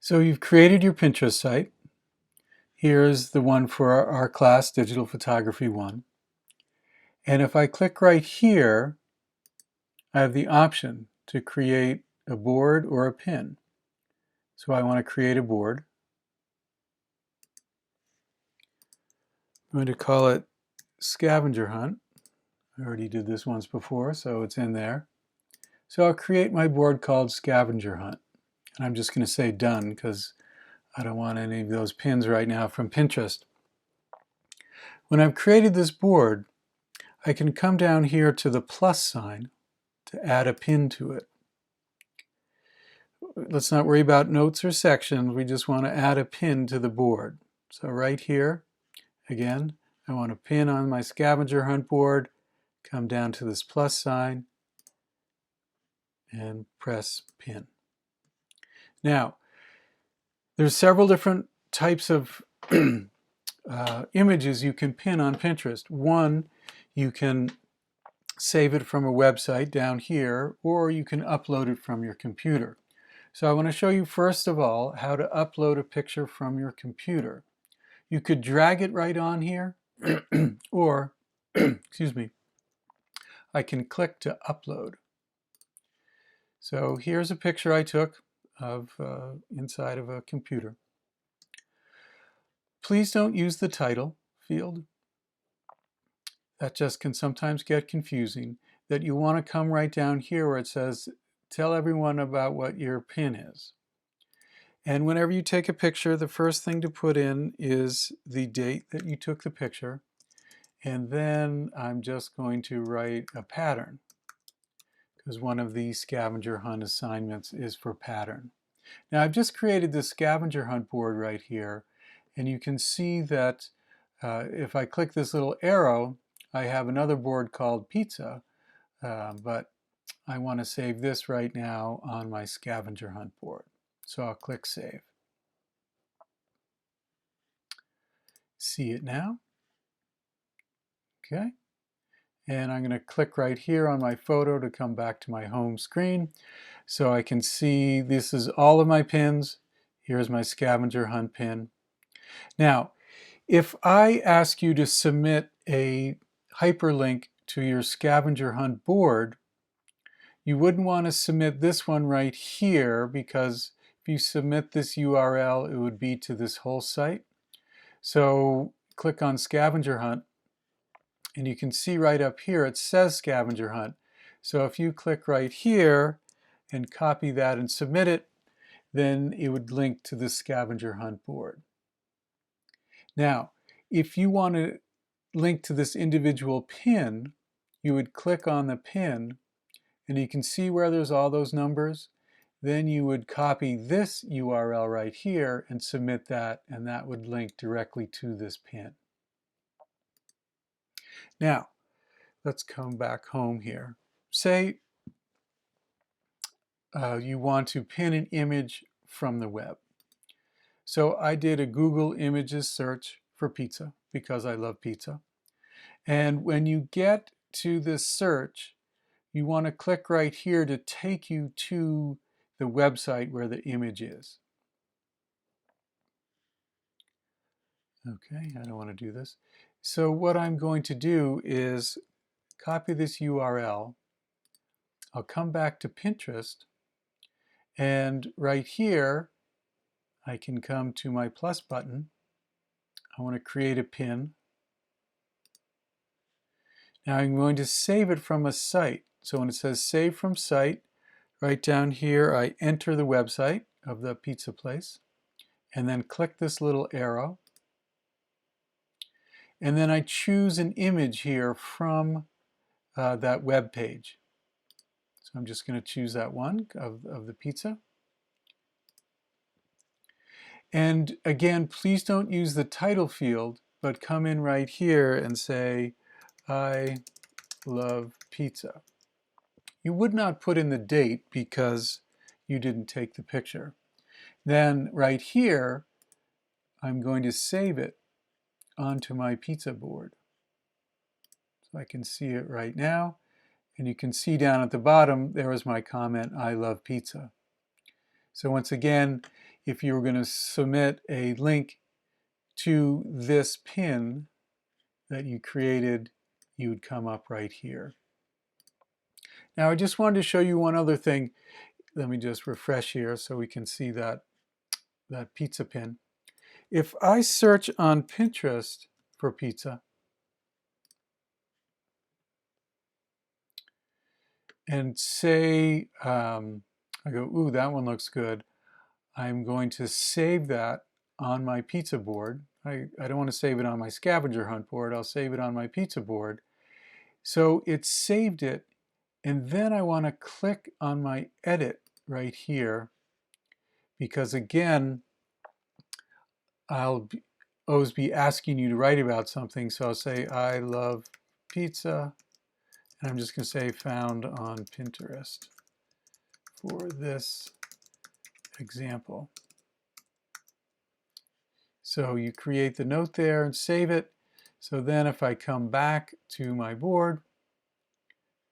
So you've created your Pinterest site. Here's the one for our class, Digital Photography 1. And if I click right here, I have the option to create a board or a pin. So I want to create a board. I'm going to call it Scavenger Hunt. I already did this once before, so it's in there. So I'll create my board called Scavenger Hunt. And I'm just going to say done because I don't want any of those pins right now from Pinterest. When I've created this board, I can come down here to the plus sign to add a pin to it. Let's not worry about notes or sections. We just want to add a pin to the board. So right here, again, I want a pin on my scavenger hunt board, come down to this plus sign, and press pin. Now, there's several different types of images you can pin on Pinterest. One, you can save it from a website down here, or you can upload it from your computer. So I want to show you first of all how to upload a picture from your computer. You could drag it right on here, or, excuse me, I can click to upload. So here's a picture I took of inside of a computer. Please don't use the title field. That just can sometimes get confusing. That you want to come right down here where it says, tell everyone about what your pin is. And whenever you take a picture, the first thing to put in is the date that you took the picture. And then I'm just going to write a pattern because one of the scavenger hunt assignments is for pattern. Now I've just created this scavenger hunt board right here, and you can see that if I click this little arrow, I have another board called pizza, but I want to save this right now on my scavenger hunt board. So I'll click save. See it now. Okay. And I'm going to click right here on my photo to come back to my home screen. So I can see this is all of my pins. Here's my scavenger hunt pin. Now, if I ask you to submit a hyperlink to your scavenger hunt board, you wouldn't want to submit this one right here because if you submit this URL, it would be to this whole site. So click on scavenger hunt. And you can see right up here, it says scavenger hunt. So if you click right here and copy that and submit it, then it would link to the scavenger hunt board. Now, if you want to link to this individual pin, you would click on the pin and you can see where there's all those numbers. Then you would copy this URL right here and submit that, and that would link directly to this pin. Now, let's come back home here. Say you want to pin an image from the web. So I did a Google Images search for pizza because I love pizza. And when you get to this search, you want to click right here to take you to the website where the image is. Okay, I don't want to do this. So what I'm going to do is copy this URL. I'll come back to Pinterest, and right here I can come to my plus button. I want to create a pin. Now I'm going to save it from a site. So when it says save from site, right down here I enter the website of the pizza place and then click this little arrow. And then I choose an image here from that web page. So I'm just going to choose that one of the pizza. And again, please don't use the title field, but come in right here and say, I love pizza. You would not put in the date because you didn't take the picture. Then right here, I'm going to save it onto my pizza board. So I can see it right now. And you can see down at the bottom, there was my comment, I love pizza. So once again, if you were going to submit a link to this pin that you created, you would come up right here. Now I just wanted to show you one other thing. Let me just refresh here so we can see that pizza pin. If I search on Pinterest for pizza and say, I go, ooh, that one looks good. I'm going to save that on my pizza board. I don't want to save it on my scavenger hunt board. I'll save it on my pizza board. So it saved it, and then I want to click on my edit right here, because again, I'll always be asking you to write about something. So I'll say, I love pizza, and I'm just going to say found on Pinterest for this example. So you create the note there and save it. So then if I come back to my board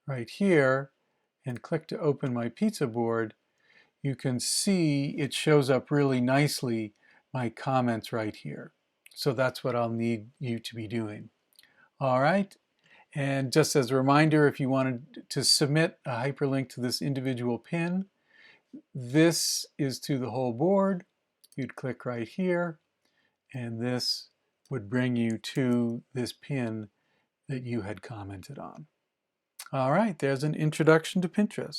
right here and click to open my pizza board, you can see it shows up really nicely, my comments right here. So that's what I'll need you to be doing. All right. And just as a reminder, if you wanted to submit a hyperlink to this individual pin, this is to the whole board. You'd click right here, and this would bring you to this pin that you had commented on. All right, there's an introduction to Pinterest.